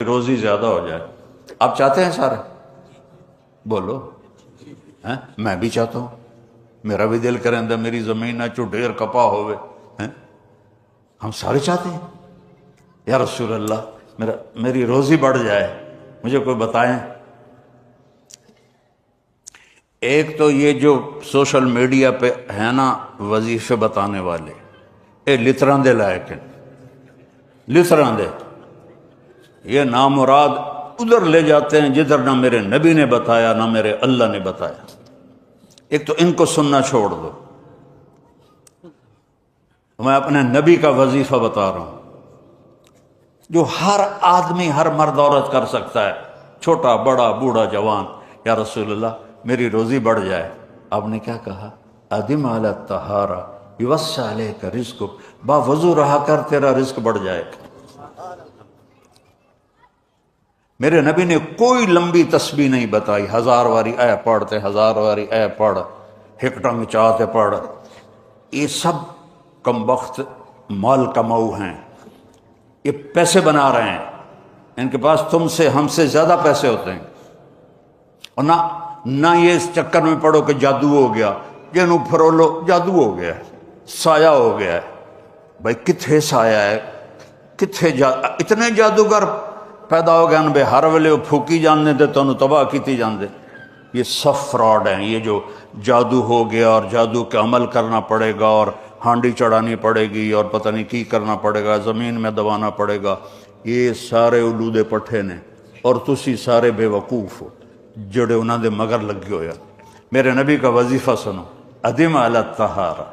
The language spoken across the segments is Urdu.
روزی زیادہ ہو جائے. آپ چاہتے ہیں سارے؟ بولو. میں بھی چاہتا ہوں. میرا بھی دل کریں دا میری زمین نہ چو ڈھیر کپا ہوئے. ہم سارے چاہتے ہیں یا رسول اللہ میری روزی بڑھ جائے. مجھے کوئی بتائیں. ایک تو یہ جو سوشل میڈیا پہ ہے نا وظیفے بتانے والے، اے لتران دے لائق ہیں. لتران دے یہ نامراد ادھر لے جاتے ہیں جدھر نہ میرے نبی نے بتایا نہ میرے اللہ نے بتایا. ایک تو ان کو سننا چھوڑ دو. میں اپنے نبی کا وظیفہ بتا رہا ہوں جو ہر آدمی، ہر مرد عورت کر سکتا ہے، چھوٹا بڑا بوڑھا جوان. یا رسول اللہ میری روزی بڑھ جائے. آپ نے کیا کہا؟ ادم علی الطہارہ یوسع علیک رزقک، با وضو رہا کر تیرا رزق بڑھ جائے گا. میرے نبی نے کوئی لمبی تسبیح نہیں بتائی. 1000 واری اے پڑھتے، 1000 واری اے پڑھ، ہکٹنگ چاہتے پڑھ. یہ سب کم وقت مال کماؤ ہیں، یہ پیسے بنا رہے ہیں. ان کے پاس تم سے ہم سے زیادہ پیسے ہوتے ہیں. اور نہ یہ اس چکر میں پڑھو کہ جادو ہو گیا، جنوں پھرولو جادو ہو گیا ہے، سایہ ہو گیا ہے. بھائی کتھے سایہ ہے، کتھے اتنے جادوگر پیدا ہو گئے بے ہر ویلے پھوکی جانے دے تو انہوں تباہ کیتی جاندے. یہ سب فراڈ ہیں. یہ جو جادو ہو گیا اور جادو کے عمل کرنا پڑے گا اور ہانڈی چڑھانی پڑے گی اور پتہ نہیں کی کرنا پڑے گا، زمین میں دبانا پڑے گا، یہ سارے اولودے پٹھے نے. اور تسی سارے بے وقوف ہو جڑے انہاں دے مگر لگے ہویا. میرے نبی کا وظیفہ سنو. ادم علی الطہارہ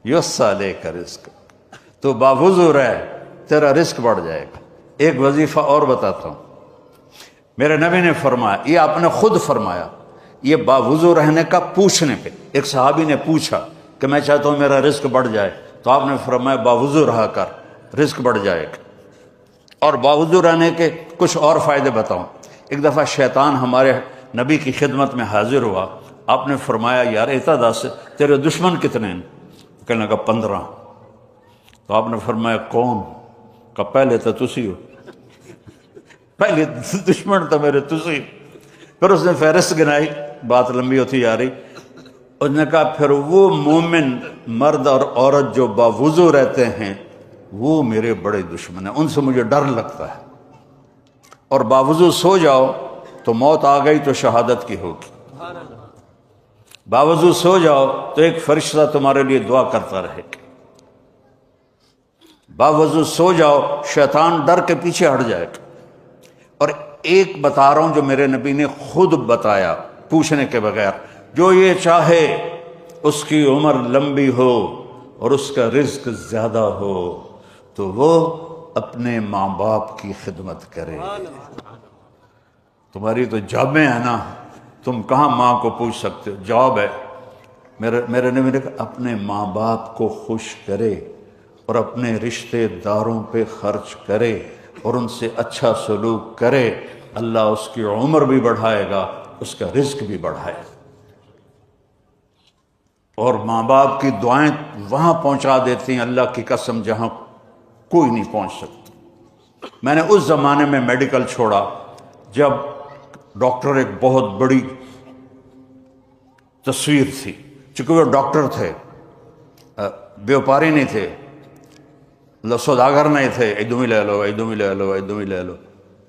یوسع علیک رزق، تو باوضو رہ تیرا رزق بڑھ جائے گا. ایک وظیفہ اور بتاتا ہوں. میرے نبی نے فرمایا، یہ آپ نے خود فرمایا، یہ باوضو رہنے کا پوچھنے پہ ایک صحابی نے پوچھا کہ میں چاہتا ہوں میرا رزق بڑھ جائے، تو آپ نے فرمایا باوضو رہا کر رزق بڑھ جائے گا. اور باوضو رہنے کے کچھ اور فائدے بتاؤں. ایک دفعہ شیطان ہمارے نبی کی خدمت میں حاضر ہوا. آپ نے فرمایا یار ایتا دس تیرے دشمن کتنے ہیں؟ کہنے لگا 15. تو آپ نے فرمایا کون؟ کہ پہلے تو تسی ہو، پہلے دشمن تو میرے تسی. پھر اس نے فہرست گنائی، بات لمبی ہوتی جا رہی. اس نے کہا پھر وہ مومن مرد اور عورت جو باوضو رہتے ہیں وہ میرے بڑے دشمن ہیں، ان سے مجھے ڈر لگتا ہے. اور باوضو سو جاؤ تو موت آ گئی تو شہادت کی ہوگی. باوضو سو جاؤ تو ایک فرشتہ تمہارے لیے دعا کرتا رہے گا. باوضو سو جاؤ شیطان ڈر کے پیچھے ہٹ جائے گا. اور ایک بتا رہا ہوں جو میرے نبی نے خود بتایا پوچھنے کے بغیر، جو یہ چاہے اس کی عمر لمبی ہو اور اس کا رزق زیادہ ہو تو وہ اپنے ماں باپ کی خدمت کرے. تمہاری تو جابیں ہیں نا، تم کہاں ماں کو پوچھ سکتے ہو؟ جواب ہے میرے نبی نے کہا اپنے ماں باپ کو خوش کرے اور اپنے رشتہ داروں پہ خرچ کرے اور ان سے اچھا سلوک کرے. اللہ اس کی عمر بھی بڑھائے گا، اس کا رزق بھی بڑھائے گا. اور ماں باپ کی دعائیں وہاں پہنچا دیتی ہیں اللہ کی قسم جہاں کوئی نہیں پہنچ سکتا. میں نے اس زمانے میں میڈیکل چھوڑا جب ڈاکٹر ایک بہت بڑی تصویر تھی، چونکہ وہ ڈاکٹر تھے، بیوپاری نہیں تھے، سوداگر نہیں تھے، ادومی لے لو ادومی لے لو ادومی لے لو،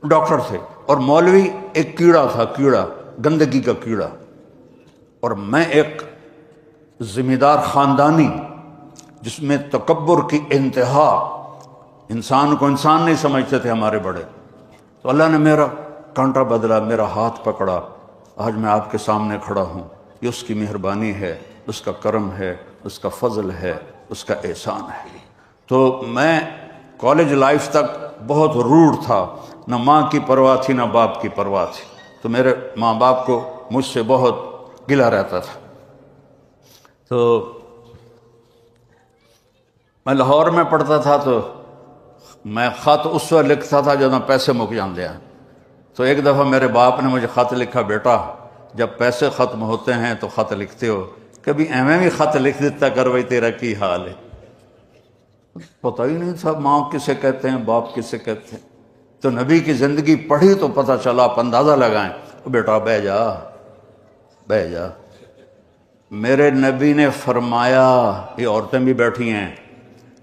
ڈاکٹر تھے. اور مولوی ایک کیڑا تھا، کیڑا گندگی کا کیڑا. اور میں ایک ذمہ دار خاندانی جس میں تکبر کی انتہا، انسان کو انسان نہیں سمجھتے تھے ہمارے بڑے. تو اللہ نے میرا کانٹا بدلا، میرا ہاتھ پکڑا، آج میں آپ کے سامنے کھڑا ہوں. یہ اس کی مہربانی ہے، اس کا کرم ہے، اس کا فضل ہے، اس کا احسان ہے. تو میں کالج لائف تک بہت روڈ تھا، نہ ماں کی پرواہ تھی نہ باپ کی پرواہ تھی. تو میرے ماں باپ کو مجھ سے بہت گلہ رہتا تھا. تو میں لاہور میں پڑھتا تھا تو میں خط اس وقت لکھتا تھا جب پیسے مک جاندے ہیں. تو ایک دفعہ میرے باپ نے مجھے خط لکھا، بیٹا جب پیسے ختم ہوتے ہیں تو خط لکھتے ہو، کبھی ایویں بھی خط لکھ دیتا کر بھائی تیرا کی حال ہے. پتہ ہی نہیں تھا ماں کسے کہتے ہیں باپ کسے کہتے ہیں. تو نبی کی زندگی پڑھی تو پتہ چلا، آپ اندازہ لگائیں۔ بیٹا بہ جا، بہ جا۔ میرے نبی نے فرمایا، یہ عورتیں بھی بیٹھی ہیں،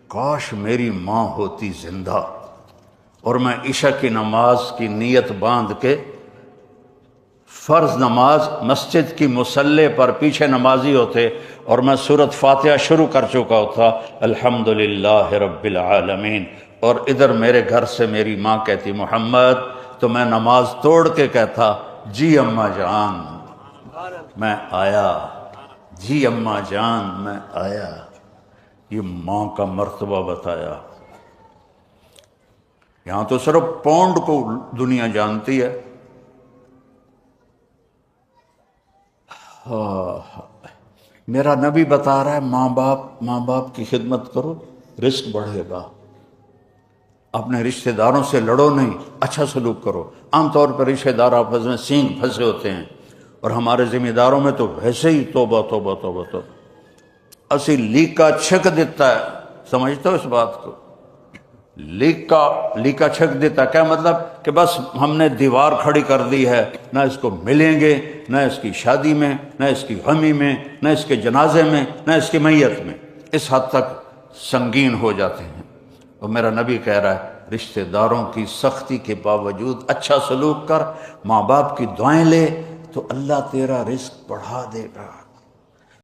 کاش میری ماں ہوتی زندہ اور میں عشاء کی نماز کی نیت باندھ کے فرض نماز مسجد کی مصلی پر پیچھے نمازی ہوتے اور میں سورۃ فاتحہ شروع کر چکا ہوتا، الحمدللہ رب العالمین، اور ادھر میرے گھر سے میری ماں کہتی محمد، تو میں نماز توڑ کے کہتا جی اماں جان میں آیا، جی اماں جان میں آیا۔ یہ ماں کا مرتبہ بتایا۔ یہاں تو صرف پونڈ کو دنیا جانتی ہے۔ میرا نبی بتا رہا ہے ماں باپ کی خدمت کرو، رزق بڑھے گا۔ اپنے رشتہ داروں سے لڑو نہیں، اچھا سلوک کرو۔ عام طور پر رشتہ دار آپس میں سینگ پھنسے ہوتے ہیں، اور ہمارے ذمہ داروں میں تو ویسے ہی توبہ توبہ توبہ توبہ، اسی لیکا چھک دیتا ہے۔ سمجھتے ہو اس بات کو؟ لیکا چھک دیتا، کیا مطلب؟ کہ بس ہم نے دیوار کھڑی کر دی ہے، نہ اس کو ملیں گے، نہ اس کی شادی میں، نہ اس کی غمی میں، نہ اس کے جنازے میں، نہ اس کی میت میں۔ اس حد تک سنگین ہو جاتے ہیں۔ اور میرا نبی کہہ رہا ہے رشتہ داروں کی سختی کے باوجود اچھا سلوک کر، ماں باپ کی دعائیں لے، تو اللہ تیرا رزق بڑھا دے گا۔